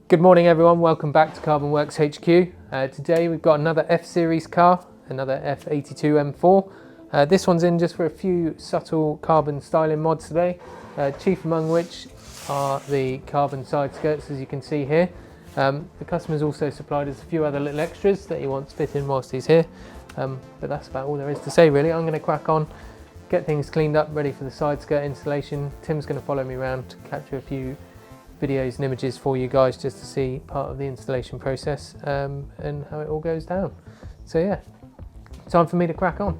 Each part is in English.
Good morning everyone, welcome back to Carbonwurks HQ. Today we've got another F series car, another F82 M4. This one's in just for a few subtle carbon styling mods today, chief among which are the carbon side skirts, as you can see here. The customer's also supplied us a few other little extras that he wants fitting whilst he's here, but that's about all there is to say really. I'm going to crack on, get things cleaned up, ready for the side skirt installation. Tim's going to follow me around to capture a few videos and images for you guys just to see part of the installation process and how it all goes down. So yeah, time for me to crack on.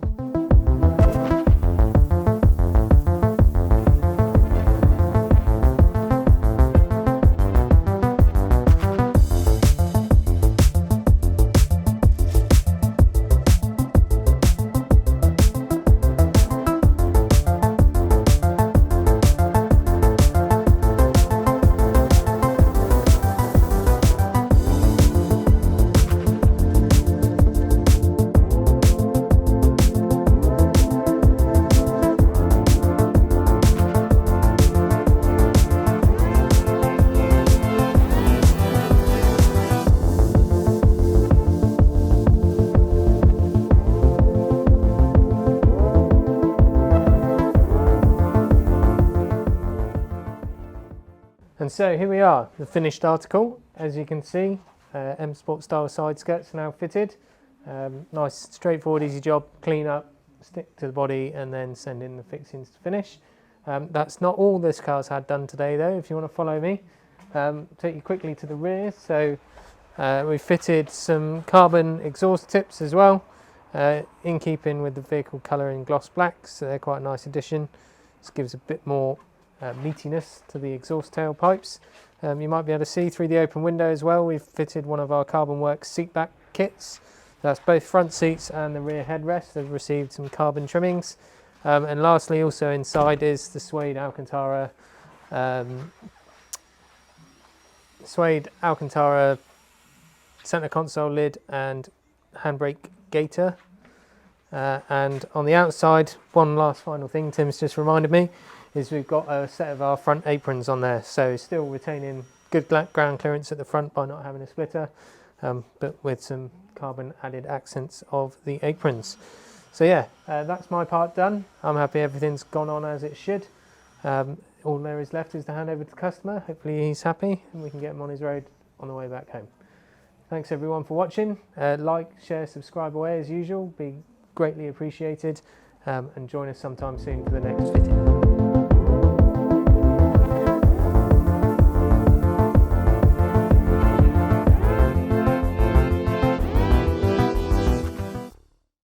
And so here we are, the finished article. As you can see, M Sport style side skirts are now fitted. Nice, straightforward, easy job. Clean up, stick to the body, and then send in the fixings to finish. That's not all this car's had done today, though. If you want to follow me, take you quickly to the rear. So we fitted some carbon exhaust tips as well, in keeping with the vehicle colour in gloss black. So they're quite a nice addition. This gives a bit more meatiness to the exhaust tailpipes. You might be able to see through the open window as well. We've fitted one of our Carbonwurks seat back kits. That's both front seats and the rear headrest. They've received some carbon trimmings. And lastly, also inside is the suede Alcantara center console lid and handbrake gaiter. And on the outside, one last final thing Tim's just reminded me, is we've got a set of our front aprons on there, so still retaining good ground clearance at the front by not having a splitter, but with some carbon added accents of the aprons. So yeah, that's my part done. I'm happy everything's gone on as it should. All there is left is to hand over to the customer. Hopefully he's happy and we can get him on his road on the way back home. Thanks everyone for watching. Like, share, subscribe away as usual, be greatly appreciated, and join us sometime soon for the next video.